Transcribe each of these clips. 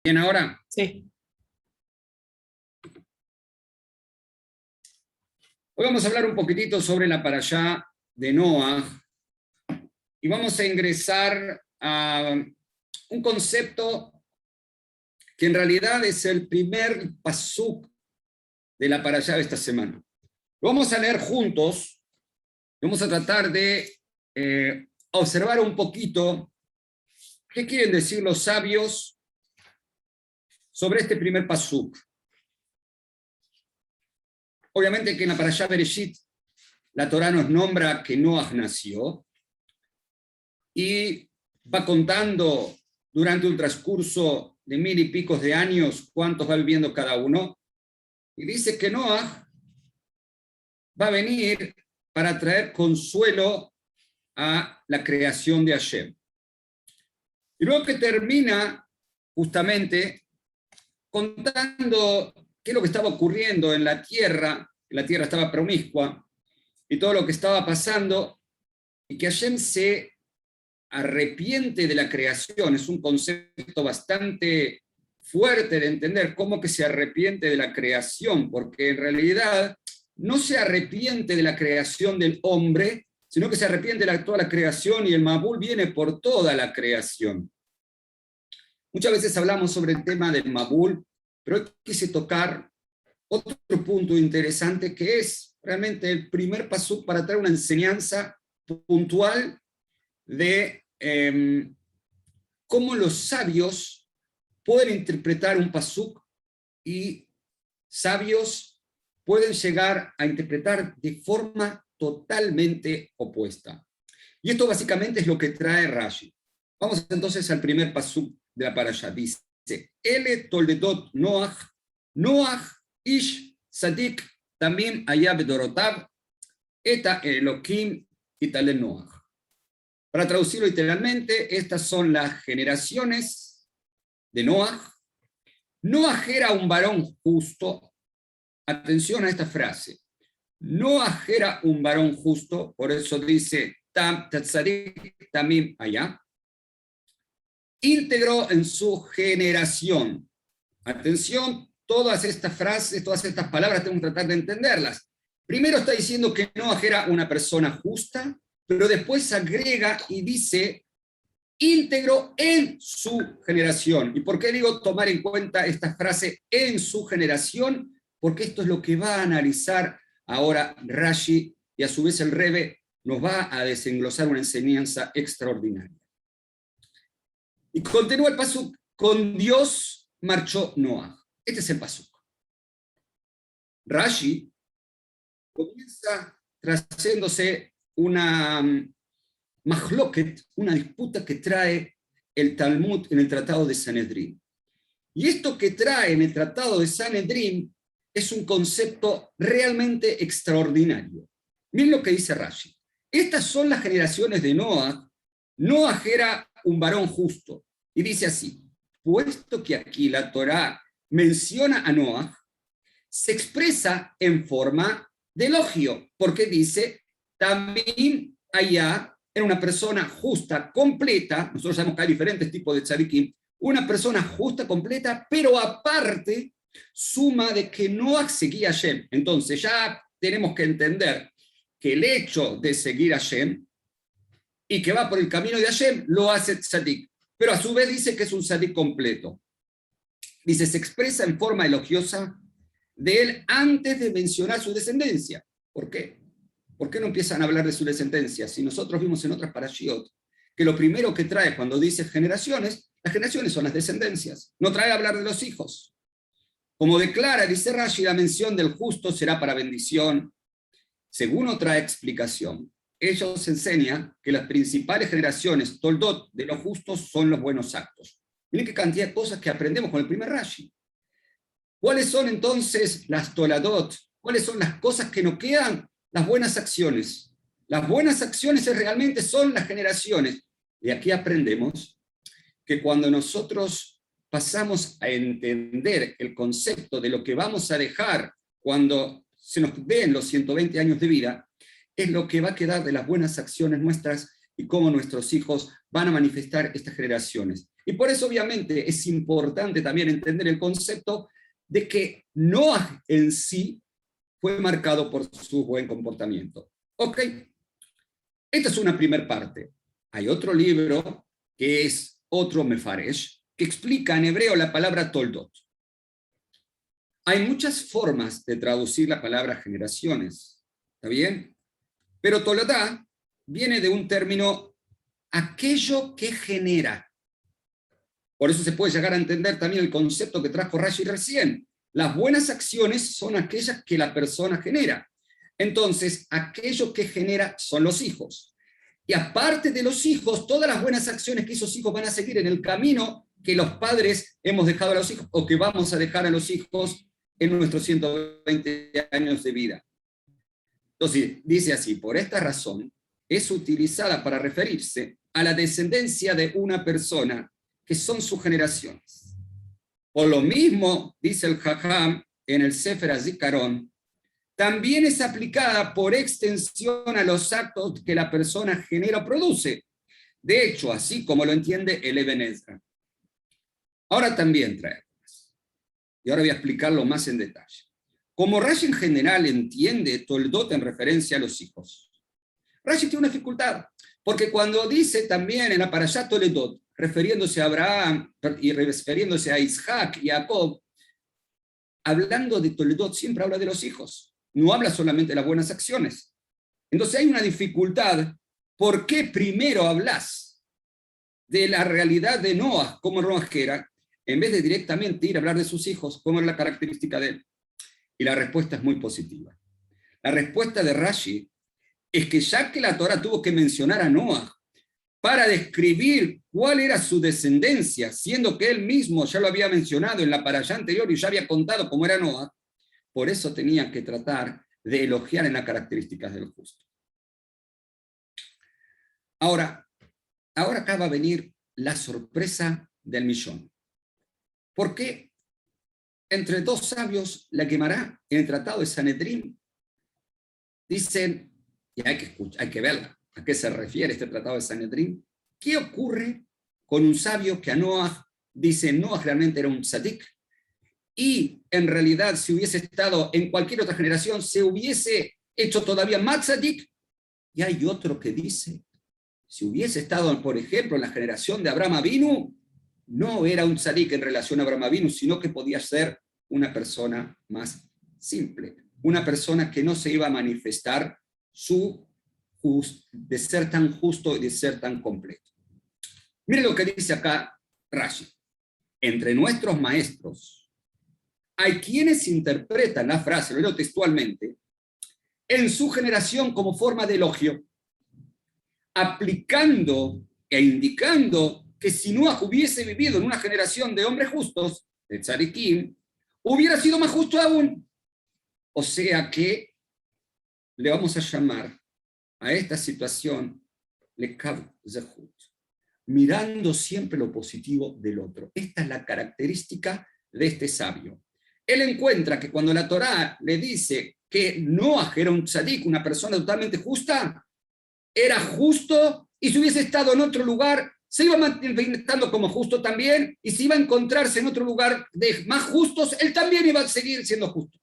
¿Bien ahora? Sí. Hoy vamos a hablar un poquitito sobre la parashá de Noah y vamos a ingresar a un concepto que en realidad es el primer pasuk de la parashá de esta semana. Lo vamos a leer juntos, vamos a tratar de observar un poquito qué quieren decir los sabios sobre este primer pasuk. Obviamente que en la parashá Bereshit la Torá nos nombra que Noah nació y va contando durante un transcurso de 1000 y pico de años cuántos va viviendo cada uno, y dice que Noah va a venir para traer consuelo a la creación de Hashem. Y luego que termina justamente contando qué es lo que estaba ocurriendo en la tierra estaba promiscua, y todo lo que estaba pasando, y que Hashem se arrepiente de la creación. Es un concepto bastante fuerte de entender cómo que se arrepiente de la creación, porque en realidad no se arrepiente de la creación del hombre, sino que se arrepiente de toda la creación, y el Mabul viene por toda la creación. Muchas veces hablamos sobre el tema del Mabul, pero hoy quise tocar otro punto interesante, que es realmente el primer pasuk para traer una enseñanza puntual de cómo los sabios pueden interpretar un pasuk, y sabios pueden llegar a interpretar de forma totalmente opuesta. Y esto básicamente es lo que trae Rashi. Vamos entonces al primer pasuk de la parasha. Dice: Ele toldedot Noach, Noach ish sadik tamim haya bedorotav, eta Elohim itale Noach. Para traducirlo literalmente, estas son las generaciones de Noah. Noah era un varón justo. Atención a esta frase. Noah era un varón justo, por eso dice Tatzadik Tamim allá. Íntegro en su generación. Atención, todas estas frases, todas estas palabras tenemos que tratar de entenderlas. Primero está diciendo que Noah era una persona justa, pero después agrega y dice íntegro en su generación. ¿Y por qué digo tomar en cuenta esta frase en su generación? Porque esto es lo que va a analizar ahora Rashi, y a su vez el Rebbe nos va a desenglosar una enseñanza extraordinaria. Y continúa el pasuk: con Dios marchó Noah. Este es el pasuk. Rashi comienza trayéndose una mahloket, una disputa que trae el Talmud en el Tratado de Sanedrín. Y esto que trae en el Tratado de Sanedrín es un concepto realmente extraordinario. Miren lo que dice Rashi. Estas son las generaciones de Noah. Noah era un varón justo. Y dice así: puesto que aquí la Torá menciona a Noah, se expresa en forma de elogio, porque dice también allá era una persona justa, completa. Nosotros sabemos que hay diferentes tipos de tzadikim. Una persona justa, completa, pero aparte suma de que no seguía a Hashem. Entonces ya tenemos que entender que el hecho de seguir a Hashem y que va por el camino de Hashem lo hace tzadik, pero a su vez dice que es un tzadik completo. Dice, se expresa en forma elogiosa de él antes de mencionar su descendencia. ¿Por qué? ¿Por qué no empiezan a hablar de su descendencia? Si nosotros vimos en otras parashiot que lo primero que trae cuando dice generaciones, las generaciones son las descendencias. No trae a hablar de los hijos. Como declara, dice Rashi, la mención del justo será para bendición. Según otra explicación, ellos enseñan que las principales generaciones, toldot, de los justos son los buenos actos. Miren qué cantidad de cosas que aprendemos con el primer Rashi. ¿Cuáles son entonces las toladot? ¿Cuáles son las cosas que nos quedan? Las buenas acciones. Las buenas acciones realmente son las generaciones. Y aquí aprendemos que cuando nosotros pasamos a entender el concepto de lo que vamos a dejar cuando se nos den los 120 años de vida, es lo que va a quedar de las buenas acciones nuestras y cómo nuestros hijos van a manifestar estas generaciones. Y por eso obviamente es importante también entender el concepto de que Noah en sí fue marcado por su buen comportamiento. Ok, esta es una primera parte. Hay otro libro que es otro Mefaresh, que explica en hebreo la palabra Toldot. Hay muchas formas de traducir la palabra generaciones, ¿está bien? Pero Toledá viene de un término, aquello que genera. Por eso se puede llegar a entender también el concepto que trajo Rashi recién. Las buenas acciones son aquellas que la persona genera. Entonces, aquello que genera son los hijos. Y aparte de los hijos, todas las buenas acciones que esos hijos van a seguir en el camino que los padres hemos dejado a los hijos o que vamos a dejar a los hijos en nuestros 120 años de vida. Entonces, dice así, por esta razón es utilizada para referirse a la descendencia de una persona que son sus generaciones. Por lo mismo, dice el Jajam en el Sefer HaZikaron, también es aplicada por extensión a los actos que la persona genera o produce. De hecho, así como lo entiende el Eben Ezra. Ahora también traemos, y ahora voy a explicarlo más en detalle. Como Rashi en general entiende Toldot en referencia a los hijos, Rashi tiene una dificultad, porque cuando dice también en la Parashá Toledot, refiriéndose a Abraham y refiriéndose a Isaac y a Jacob, hablando de Toledot siempre habla de los hijos, no habla solamente de las buenas acciones. Entonces hay una dificultad, ¿por qué primero hablas de la realidad de Noah, como Noah era, en vez de directamente ir a hablar de sus hijos, como es la característica de él? Y la respuesta es muy positiva. La respuesta de Rashi es que ya que la Torah tuvo que mencionar a Noah para describir cuál era su descendencia, siendo que él mismo ya lo había mencionado en la parashá anterior y ya había contado cómo era Noah, por eso tenía que tratar de elogiar en las características del justo. Ahora acá va a venir la sorpresa del millón. ¿Por qué entre dos sabios, la Guemará en el Tratado de Sanedrín, dicen, y hay que verla, a qué se refiere este Tratado de Sanedrín? ¿Qué ocurre con un sabio que a Noah dice, Noah realmente era un tzadik, y en realidad si hubiese estado en cualquier otra generación se hubiese hecho todavía más tzadik? Y hay otro que dice, si hubiese estado, por ejemplo, en la generación de Abraham Avinu, no era un tzadik en relación a Abraham Avinu, sino que podía ser una persona más simple, una persona que no se iba a manifestar de ser tan justo y de ser tan completo. Miren lo que dice acá Rashi. Entre nuestros maestros hay quienes interpretan la frase, lo leo textualmente, en su generación como forma de elogio, aplicando e indicando que si Noah hubiese vivido en una generación de hombres justos, de tzadikim, hubiera sido más justo aún. O sea que le vamos a llamar a esta situación lekav zehut, mirando siempre lo positivo del otro. Esta es la característica de este sabio. Él encuentra que cuando la Torá le dice que Noah era un tzadik, una persona totalmente justa, era justo, y si hubiese estado en otro lugar, se iba manifestando como justo también, y si iba a encontrarse en otro lugar de más justos, él también iba a seguir siendo justo.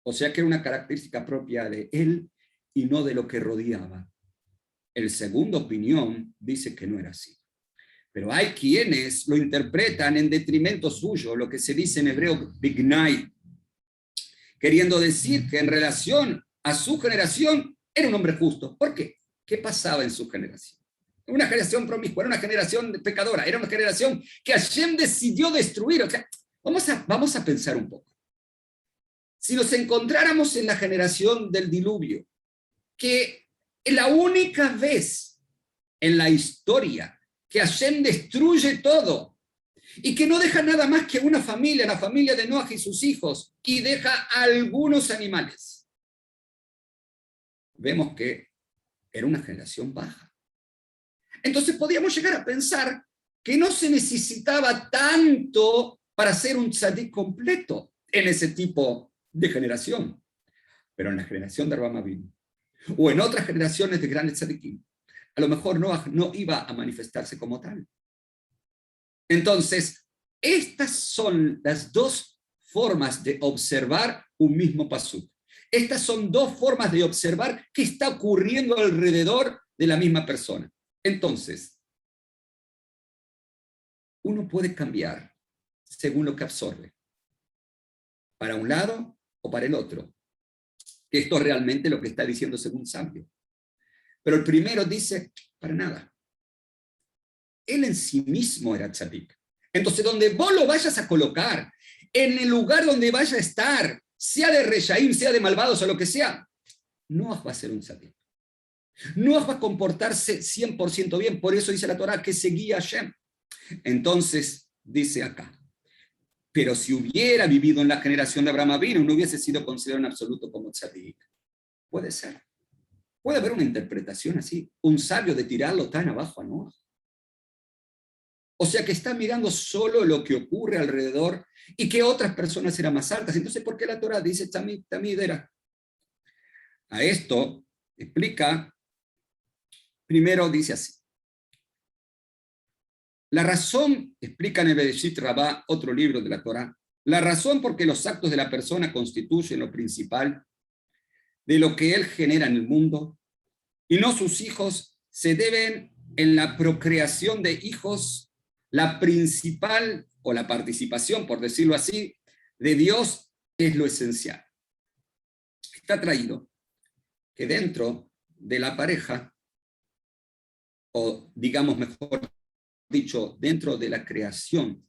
O sea que era una característica propia de él y no de lo que rodeaba. El segundo opinión dice que no era así. Pero hay quienes lo interpretan en detrimento suyo, lo que se dice en hebreo bignai, queriendo decir que en relación a su generación era un hombre justo. ¿Por qué? ¿Qué pasaba en su generación? Una generación promiscua, era una generación pecadora, era una generación que Hashem decidió destruir. O sea, vamos a pensar un poco. Si nos encontráramos en la generación del diluvio, que la única vez en la historia que Hashem destruye todo y que no deja nada más que una familia, la familia de Noah y sus hijos, y deja algunos animales, vemos que era una generación baja. Entonces podíamos llegar a pensar que no se necesitaba tanto para ser un tzadik completo en ese tipo de generación. Pero en la generación de Abraham Avinu, o en otras generaciones de grandes tzadikim, a lo mejor no iba a manifestarse como tal. Entonces, estas son las dos formas de observar un mismo pasuk. Estas son dos formas de observar qué está ocurriendo alrededor de la misma persona. Entonces, uno puede cambiar según lo que absorbe, para un lado o para el otro. Que esto es realmente lo que está diciendo según Sabio. Pero el primero dice, para nada. Él en sí mismo era tzadik. Entonces, donde vos lo vayas a colocar, en el lugar donde vaya a estar, sea de Reshaim, sea de malvados o lo que sea, Noah va a ser un tzadik. Noah va a comportarse 100% bien. Por eso dice la Torá que seguía a Hashem. Entonces, dice acá, pero si hubiera vivido en la generación de Abraham Avinu, no hubiese sido considerado en absoluto como tzadik. Puede ser. Puede haber una interpretación así, un sabio de tirarlo tan abajo a Noah. O sea que está mirando solo lo que ocurre alrededor y que otras personas eran más altas. Entonces, ¿por qué la Torá dice Tamid era? A esto explica, primero dice así. La razón, explica en el Bereshit Rabá, otro libro de la Torá, la razón por qué los actos de la persona constituyen lo principal de lo que él genera en el mundo y no sus hijos se deben en la procreación de hijos, la principal o la participación, por decirlo así, de Dios es lo esencial. Está traído que dentro de la pareja, o digamos mejor dicho, dentro de la creación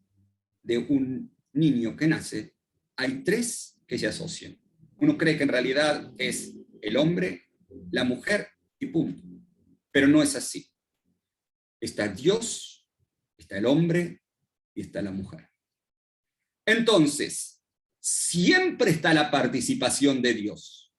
de un niño que nace, hay tres que se asocian. Uno cree que en realidad es el hombre, la mujer y punto. Pero no es así. Está Dios, está el hombre y está la mujer. Entonces, siempre está la participación de Dios.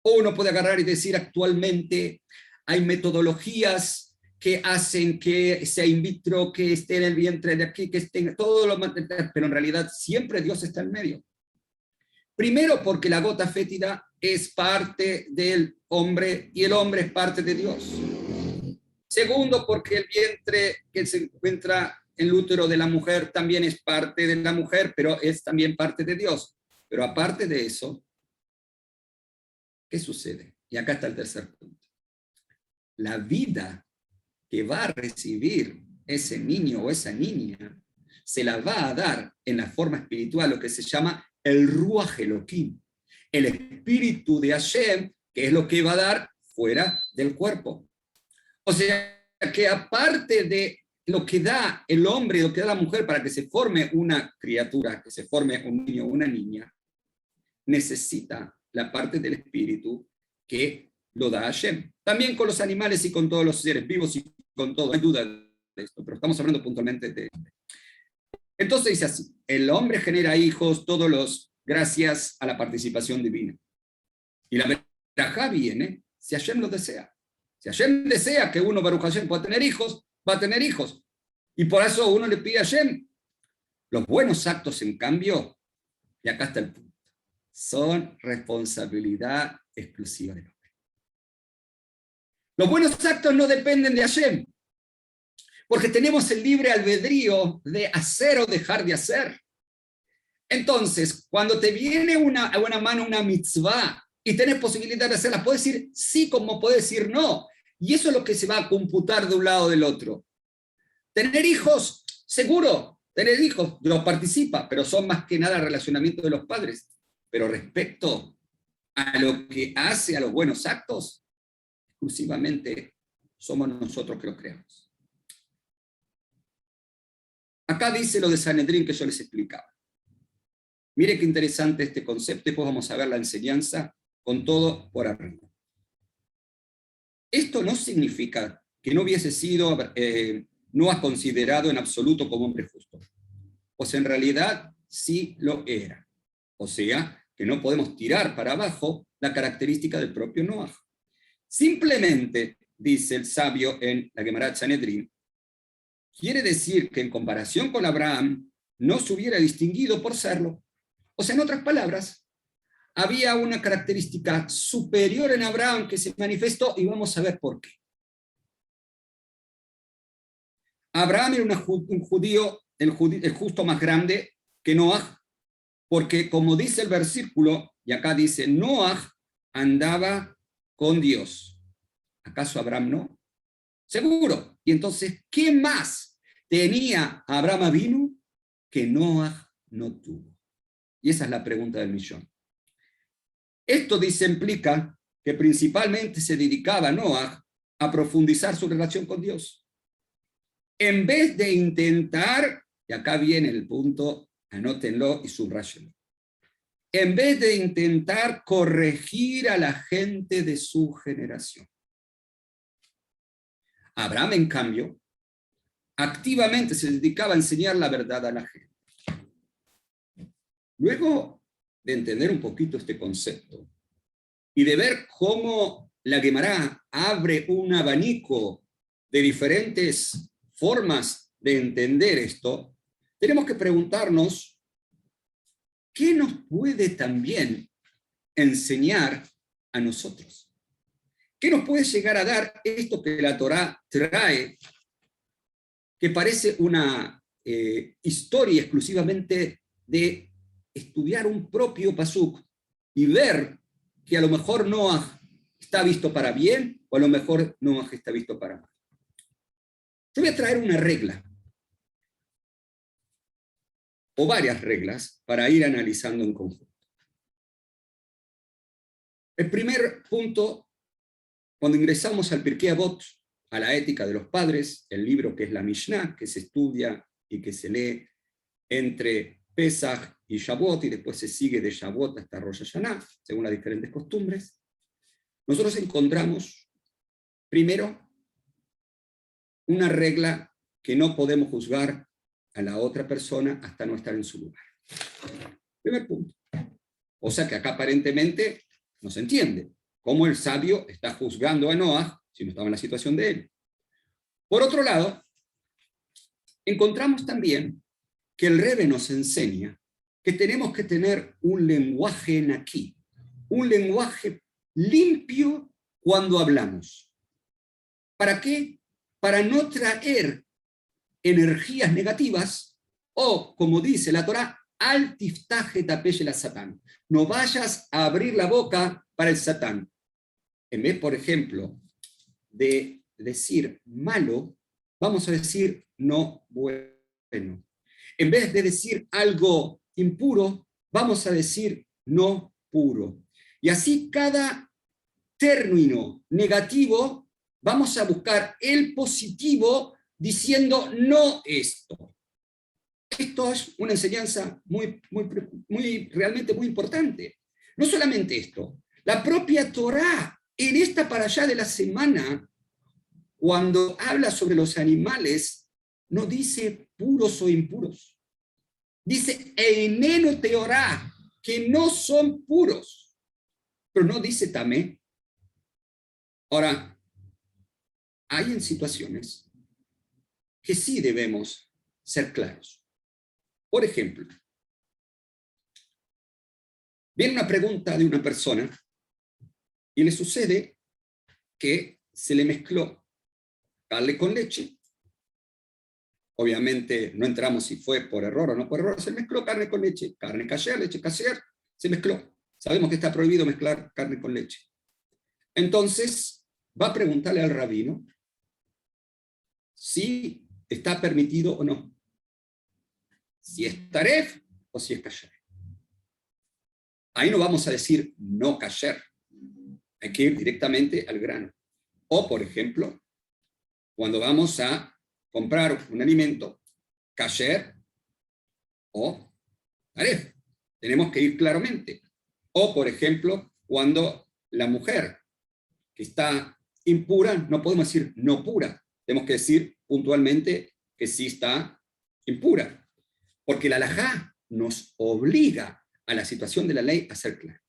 O uno puede agarrar y decir actualmente hay metodologías que hacen que sea in vitro, que esté en el vientre de aquí, que esté todo lo material, pero en realidad siempre Dios está en medio. Primero porque la gota fétida es parte del hombre y el hombre es parte de Dios. Segundo porque el vientre que se encuentra en el útero de la mujer también es parte de la mujer, pero es también parte de Dios. Pero aparte de eso, ¿qué sucede? Y acá está el tercer punto. La vida que va a recibir ese niño o esa niña se la va a dar en la forma espiritual, lo que se llama el Ruach Elohim, el espíritu de Hashem, que es lo que va a dar fuera del cuerpo. O sea que aparte de lo que da el hombre y lo que da la mujer para que se forme una criatura, que se forme un niño o una niña, necesita la parte del espíritu que lo da Hashem. También con los animales y con todos los seres vivos y con todo, no hay duda de esto, pero estamos hablando puntualmente de... Entonces dice así, el hombre genera hijos todos los gracias a la participación divina. Y la verajá viene si Hashem lo desea. Si Hashem desea que uno, Baruch Hashem, pueda tener hijos, va a tener hijos. Y por eso uno le pide a Hashem. Los buenos actos, en cambio, y acá está el punto, son responsabilidad exclusiva del hombre. Los buenos actos no dependen de Hashem, porque tenemos el libre albedrío de hacer o dejar de hacer. Entonces, cuando te viene a una mano una mitzvah y tenés posibilidad de hacerla, puedes decir sí como puedes decir no. Y eso es lo que se va a computar de un lado o del otro. Tener hijos, seguro, tener hijos, Dios participa, pero son más que nada relacionamientos de los padres. Pero respecto a lo que hace a los buenos actos, exclusivamente somos nosotros que los creamos. Acá dice lo de Sanedrín que yo les explicaba. Mire qué interesante este concepto, después vamos a ver la enseñanza con todo por arriba. Esto no significa que no hubiese sido, no ha considerado en absoluto como hombre justo. Pues en realidad sí lo era. O sea, que no podemos tirar para abajo la característica del propio Noah. Simplemente, dice el sabio en la Gemara Sanedrín, quiere decir que en comparación con Abraham, no se hubiera distinguido por serlo. O sea, en otras palabras, había una característica superior en Abraham que se manifestó y vamos a ver por qué. Abraham era un judío, el justo más grande que Noaj, porque como dice el versículo, y acá dice, Noaj andaba con Dios. ¿Acaso Abraham no? Seguro. Y entonces, ¿qué más tenía Abraham Avinu que Noaj no tuvo? Y esa es la pregunta del millón. Esto dice, implica que principalmente se dedicaba Noaj a profundizar su relación con Dios. En vez de intentar, y acá viene el punto, anótenlo y subrayenlo, en vez de intentar corregir a la gente de su generación. Abraham, en cambio, activamente se dedicaba a enseñar la verdad a la gente. Luego de entender un poquito este concepto y de ver cómo la Guemará abre un abanico de diferentes formas de entender esto, tenemos que preguntarnos qué nos puede también enseñar a nosotros. ¿Qué nos puede llegar a dar esto que la Torá trae, que parece una historia exclusivamente de estudiar un propio pasuk y ver que a lo mejor Noaj está visto para bien o a lo mejor Noaj está visto para mal? Yo voy a traer una regla o varias reglas para ir analizando en conjunto. El primer punto, cuando ingresamos al Pirkei Avot, a la ética de los padres, el libro que es la Mishnah, que se estudia y que se lee entre Pesach y Shavuot, y después se sigue de Shavuot hasta Rosh Hashanah, según las diferentes costumbres, nosotros encontramos, primero, una regla que no podemos juzgar a la otra persona hasta no estar en su lugar. Primer punto. O sea que acá aparentemente no se entiende cómo el sabio está juzgando a Noaj si no estaba en la situación de él. Por otro lado, encontramos también que el Rebbe nos enseña que tenemos que tener un lenguaje naquí, un lenguaje limpio cuando hablamos. ¿Para qué? Para no traer energías negativas o, como dice la Torá, al tiftaje tapeye la satán. No vayas a abrir la boca para el satán. En vez, por ejemplo, de decir malo, vamos a decir no bueno. En vez de decir algo impuro, vamos a decir no puro. Y así cada término negativo, vamos a buscar el positivo diciendo no esto. Esto es una enseñanza realmente muy importante. No solamente esto, la propia Torá, en esta parashá de la semana, cuando habla sobre los animales, no dice puros o impuros. Dice eineno teorá, que no son puros, pero no dice tamé. Ahora, hay en situaciones que sí debemos ser claros. Por ejemplo, viene una pregunta de una persona y le sucede que se le mezcló carne con leche. Obviamente no entramos si fue por error o no por error, se mezcló carne con leche, carne kasher, leche kasher, se mezcló. Sabemos que está prohibido mezclar carne con leche. Entonces, va a preguntarle al rabino si está permitido o no. Si es taref o si es kasher. Ahí no vamos a decir no kasher. Hay que ir directamente al grano. O, por ejemplo, cuando vamos a comprar un alimento, kasher o taref. Tenemos que ir claramente. O, por ejemplo, cuando la mujer que está impura, no podemos decir no pura. Tenemos que decir puntualmente que sí está impura. Porque la halajá nos obliga a la situación de la ley a ser clara.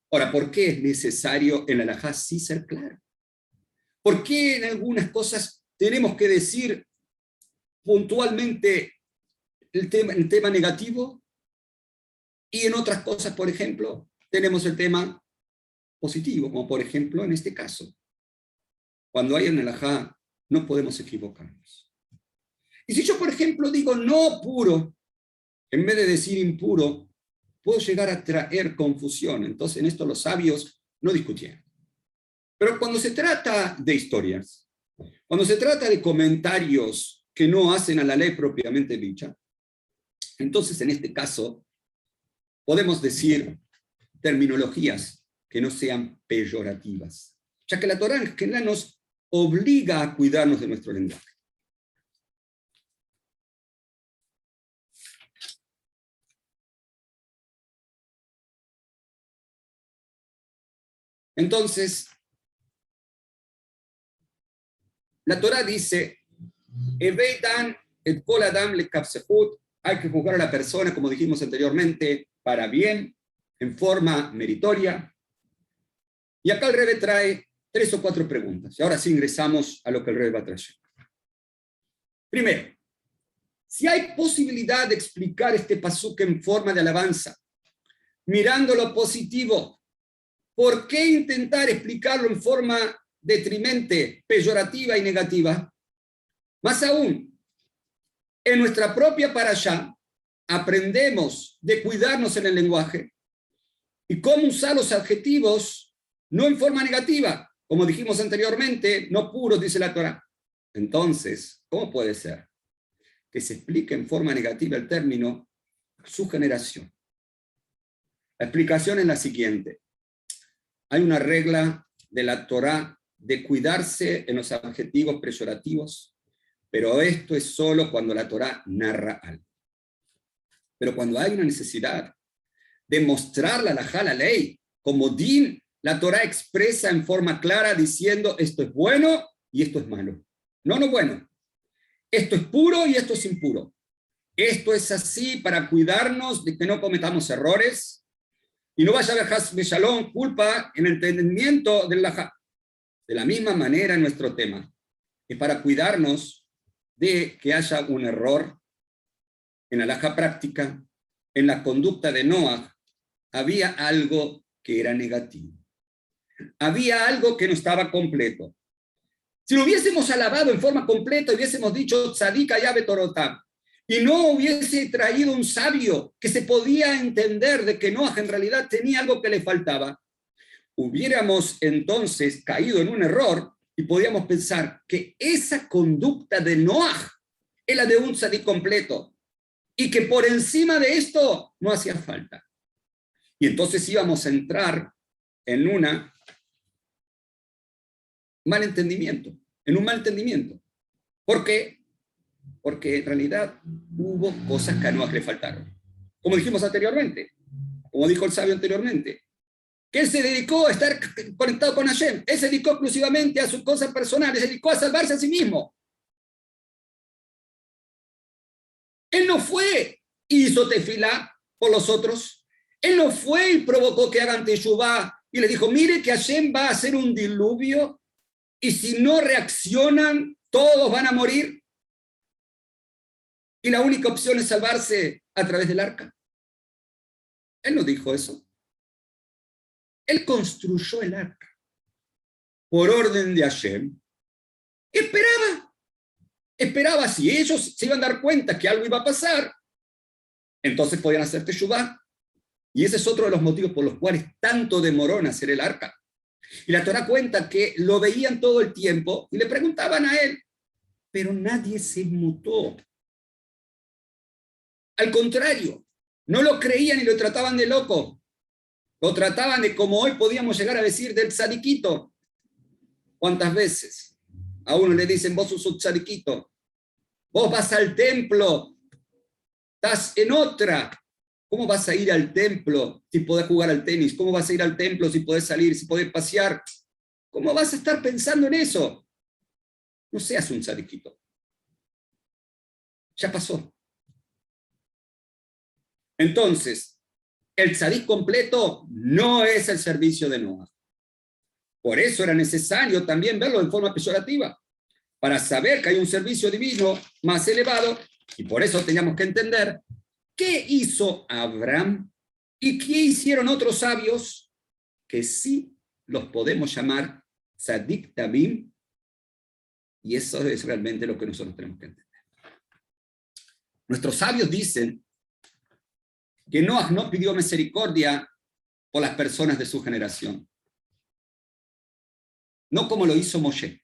Ahora, ¿por qué es necesario en la halajá sí ser claro? ¿Por qué en algunas cosas tenemos que decir puntualmente el tema negativo y en otras cosas, por ejemplo, tenemos el tema positivo, como por ejemplo en este caso? Cuando hay una halajá no podemos equivocarnos. Y si yo, por ejemplo, digo no puro, en vez de decir impuro, puedo llegar a traer confusión. Entonces, en esto los sabios no discutían. Pero cuando se trata de historias, cuando se trata de comentarios que no hacen a la ley propiamente dicha, entonces en este caso podemos decir terminologías que no sean peyorativas, ya que la Torá en general nos obliga a cuidarnos de nuestro lenguaje. Entonces, la Torá dice, Eveidan et kol adam le kapsehut, hay que juzgar a la persona, como dijimos anteriormente, para bien, en forma meritoria. Y acá el Rebbe trae 3 o 4 preguntas. Y ahora sí ingresamos a lo que el Rebbe va a traer. Primero, si hay posibilidad de explicar este pasuk en forma de alabanza, mirando lo positivo, ¿por qué intentar explicarlo en forma detrimente, peyorativa y negativa? Más aún, en nuestra propia parashá aprendemos de cuidarnos en el lenguaje y cómo usar los adjetivos no en forma negativa, como dijimos anteriormente, no puros, dice la Torá. Entonces, ¿cómo puede ser que se explique en forma negativa el término su generación? La explicación es la siguiente. Hay una regla de la Torá de cuidarse en los adjetivos peyorativos, pero esto es solo cuando la Torá narra algo. Pero cuando hay una necesidad de mostrar la halajá, la ley, como din, la Torá expresa en forma clara diciendo esto es bueno y esto es malo. No bueno. Esto es puro y esto es impuro. Esto es así para cuidarnos de que no cometamos errores y no vaya a haber shalom, culpa en el entendimiento del halajá. De la misma manera en nuestro tema, es para cuidarnos de que haya un error en la halajá práctica, en la conducta de Noah, había algo que era negativo. Había algo que no estaba completo. Si lo hubiésemos alabado en forma completa, hubiésemos dicho Tzadik Yabe Torotá, y no hubiese traído un sabio que se podía entender de que Noah en realidad tenía algo que le faltaba, hubiéramos entonces caído en un error y podíamos pensar que esa conducta de Noah es la de un tzadik completo y que por encima de esto no hacía falta. Y entonces íbamos a entrar en un malentendimiento. ¿Por qué? Porque en realidad hubo cosas que a Noah le faltaron. Como dijimos anteriormente, como dijo el sabio anteriormente, que él se dedicó a estar conectado con Hashem, él se dedicó exclusivamente a sus cosas personales, se dedicó a salvarse a sí mismo. Él no fue y hizo tefilá por los otros. Él no fue y provocó que hagan teshuvá y le dijo, mire que Hashem va a hacer un diluvio y si no reaccionan, todos van a morir. Y la única opción es salvarse a través del arca. Él no dijo eso. Él construyó el arca por orden de Hashem. Esperaba si ellos se iban a dar cuenta que algo iba a pasar, entonces podían hacer teshuvá. Y ese es otro de los motivos por los cuales tanto demoró en hacer el arca. Y la Torá cuenta que lo veían todo el tiempo y le preguntaban a él, pero nadie se inmutó. Al contrario, no lo creían y lo trataban de loco. Lo trataban de como hoy podíamos llegar a decir del tzadiquito. ¿Cuántas veces a uno le dicen, vos sos un tzadiquito, vos vas al templo, estás en otra? ¿Cómo vas a ir al templo si podés jugar al tenis? ¿Cómo vas a ir al templo si podés salir, si podés pasear? ¿Cómo vas a estar pensando en eso? No seas un tzadiquito. Ya pasó. Entonces, el tzadik completo no es el servicio de Noah. Por eso era necesario también verlo en forma peyorativa, para saber que hay un servicio divino más elevado, y por eso teníamos que entender qué hizo Abraham y qué hicieron otros sabios que sí los podemos llamar tzadik tabim, y eso es realmente lo que nosotros tenemos que entender. Nuestros sabios dicen que Noaj no pidió misericordia por las personas de su generación, no como lo hizo Moshe.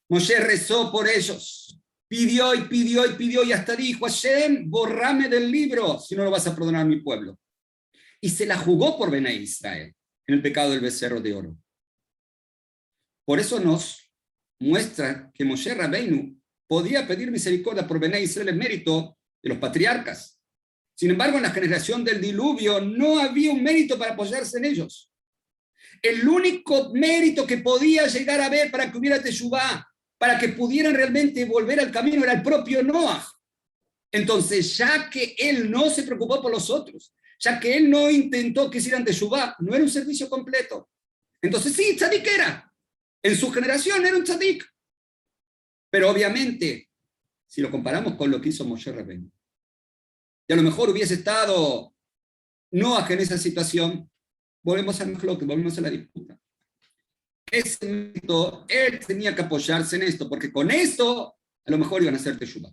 Moshe rezó por ellos, pidió y pidió y pidió, y hasta dijo: Hashem, borrame del libro si no lo vas a perdonar a mi pueblo. Y se la jugó por Bené Israel en el pecado del becerro de oro. Por eso nos muestra que Moshe Rabbeinu podía pedir misericordia por Bené Israel en mérito de los patriarcas. Sin embargo, en la generación del diluvio no había un mérito para apoyarse en ellos. El único mérito que podía llegar a haber para que hubiera teshuvá, para que pudieran realmente volver al camino, era el propio Noaj. Entonces, ya que él no se preocupó por los otros, ya que él no intentó que hicieran teshuvá, no era un servicio completo. Entonces sí, tzadik era. En su generación era un tzadik. Pero obviamente, si lo comparamos con lo que hizo Moshe Rabbeinu, y a lo mejor hubiese estado Noaj en esa situación, volvemos a la disputa. Ese mérito, él tenía que apoyarse en esto, porque con esto a lo mejor iban a hacer teshuvá.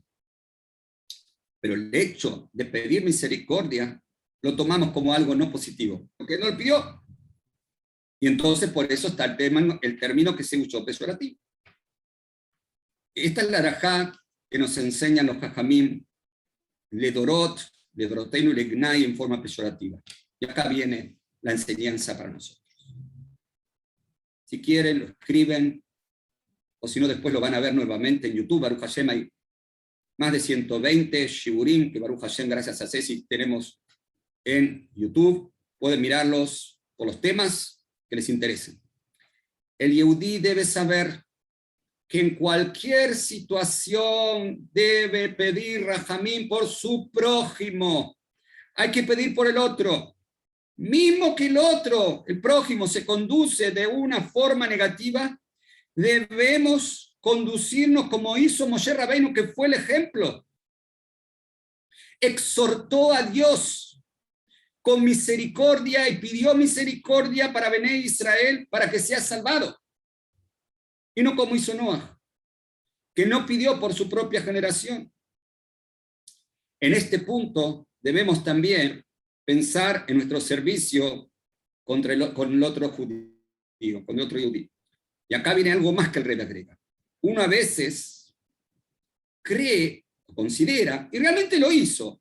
Pero el hecho de pedir misericordia lo tomamos como algo no positivo, porque no lo pidió. Y entonces por eso está el término que se usó peyorativo. Esta es la alajá que nos enseñan los jajamim, Ledoroteinu y Legnai en forma peyorativa. Y acá viene la enseñanza para nosotros. Si quieren, lo escriben, o si no, después lo van a ver nuevamente en YouTube. Baruch Hashem, hay más de 120 shiburim que Baruch Hashem, gracias a Ceci, tenemos en YouTube. Pueden mirarlos por los temas que les interesen. El Yehudí debe saber que en cualquier situación debe pedir rajamín por su prójimo. Hay que pedir por el otro. Mismo que el otro, el prójimo, se conduce de una forma negativa, debemos conducirnos como hizo Moshe Rabbeinu, que fue el ejemplo. Exhortó a Dios con misericordia y pidió misericordia para Bené Israel, para que sea salvado. Y no como hizo Noaj, que no pidió por su propia generación. En este punto debemos también pensar en nuestro servicio con el otro judío, con el otro judío. Y acá viene algo más que el Rebbe agrega. Uno a veces cree, o considera, y realmente lo hizo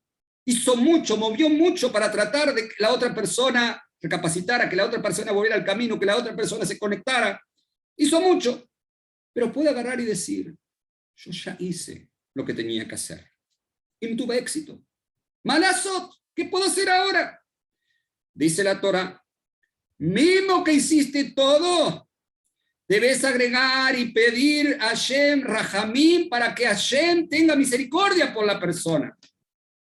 mucho, movió mucho para tratar de que la otra persona recapacitara, que la otra persona volviera al camino, que la otra persona se conectara. Hizo mucho, pero puede agarrar y decir: yo ya hice lo que tenía que hacer y no tuve éxito. Malazot, ¿qué puedo hacer ahora? Dice la Torah: mismo que hiciste todo, debes agregar y pedir a Hashem Rahamim para que Hashem tenga misericordia por la persona,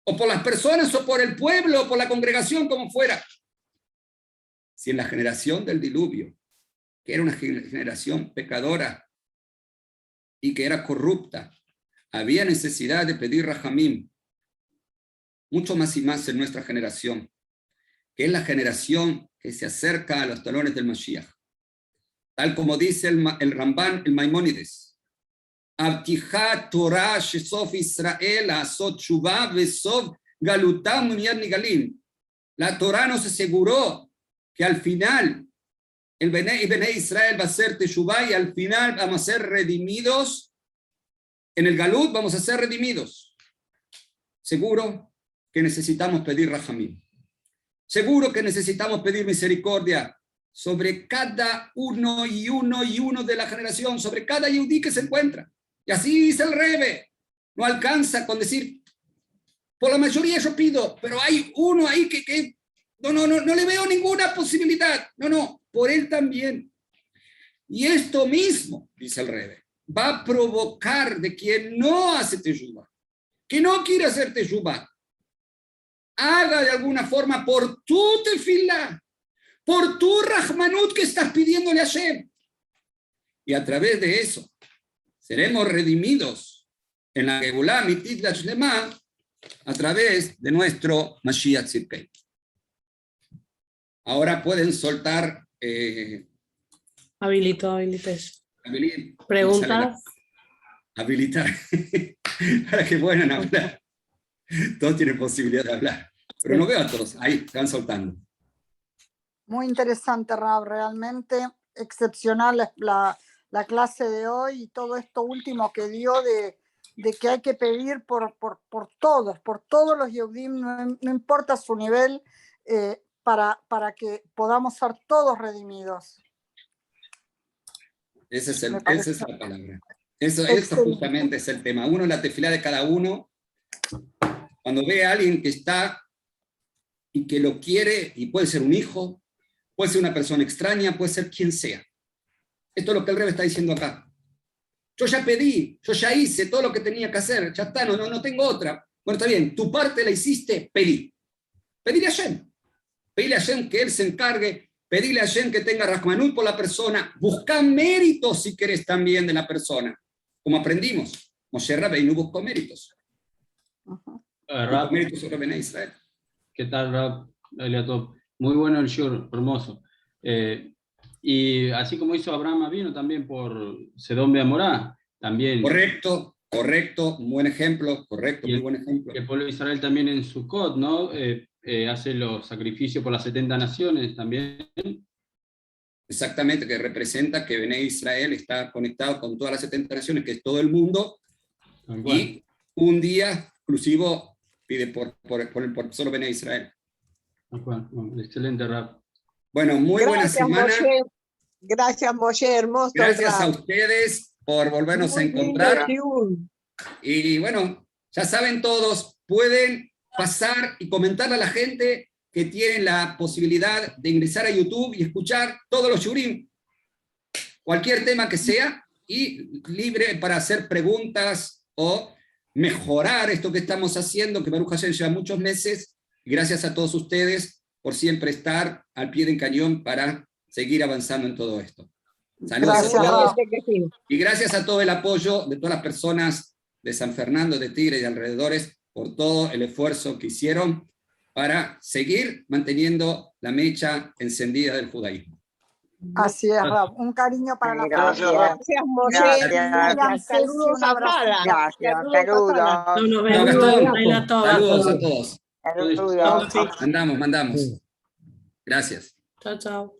o por las personas, o por el pueblo, o por la congregación, como fuera. Si en la generación del diluvio, que era una generación pecadora y que era corrupta, había necesidad de pedir Rahamim, mucho más y más en nuestra generación, que es la generación que se acerca a los talones del Mashiach. Tal como dice el Ramban, el Maimónides: Abtijat Torah shesof Israel asot shuvah vesov galutam miyad nigalim. La Torah nos aseguró que al final el Bené Israel va a ser teshuvah, y al final vamos a ser redimidos. En el Galut vamos a ser redimidos. Seguro que necesitamos pedir Rahamim. Seguro que necesitamos pedir misericordia sobre cada uno y uno de la generación, sobre cada yehudí que se encuentra. Y así dice el Rebbe. No alcanza con decir: por la mayoría yo pido, pero hay uno ahí que no le veo ninguna posibilidad. No, por él también. Y esto mismo, dice el Rebbe, va a provocar de quien no hace teshuvah, que no quiere hacer teshuvah, haga de alguna forma por tu tefilá, por tu rahmanut que estás pidiéndole a Hashem. Y a través de eso seremos redimidos en la Geulá Mitit la Shlema a través de nuestro Mashiach Tzidkenu. Ahora pueden soltar. Habilito. Preguntas. Habilitar para que puedan hablar. Todos tienen posibilidad de hablar. Pero no veo a todos. Ahí, se van soltando. Muy interesante, Rab, realmente excepcional la clase de hoy y todo esto último que dio de que hay que pedir por todos los Yehudim, no importa su nivel, para que podamos ser todos redimidos. Esa es la palabra. Eso justamente es el tema. Uno, la tefilá de cada uno, cuando ve a alguien que está y que lo quiere, y puede ser un hijo, puede ser una persona extraña, puede ser quien sea. Esto es lo que el Rebbe está diciendo acá. Yo ya pedí, yo ya hice todo lo que tenía que hacer, ya está, no tengo otra. Bueno, está bien, tu parte la hiciste, pedí. Pedile a Hashem. Pedile a Hashem que él se encargue, pedile a Hashem que tenga Rahmanut por la persona, busca méritos si querés también de la persona. Como aprendimos, Moshe Rabbeinu buscó méritos. Buscó méritos sobre Bnei Israel. ¿Qué tal, Rab? Muy bueno el shiur, hermoso. Y así como hizo Abraham Avinu también por Sedom Beamorá, también. Correcto, buen ejemplo, correcto, muy buen ejemplo. El pueblo de Israel también en Sukkot, ¿no? Hace los sacrificios por las 70 naciones también. Exactamente, que representa que Bnei Israel está conectado con todas las 70 naciones, que es todo el mundo, y un día exclusivo pide por solo Bnei Israel. Excelente, Rab. Bueno, muy buena semana. Moshe. Gracias, Moshe, hermoso. Gracias a ustedes por volvernos a encontrar. Y bueno, ya saben todos, pueden pasar y comentarle a la gente que tienen la posibilidad de ingresar a YouTube y escuchar todos los shurim, cualquier tema que sea, y libre para hacer preguntas o mejorar esto que estamos haciendo, que Baruch Hashem lleva muchos meses, y gracias a todos ustedes por siempre estar al pie del cañón para seguir avanzando en todo esto. Saludos a todos, y gracias a todo el apoyo de todas las personas de San Fernando, de Tigre y de alrededores, por todo el esfuerzo que hicieron para seguir manteniendo la mecha encendida del judaísmo. Así es, Rab. Un cariño para la familia. Gracias, Moshe. Saludos a Sara. Saludos. Saludos a todos. Saludos. Mandamos. Gracias. Chao, chao.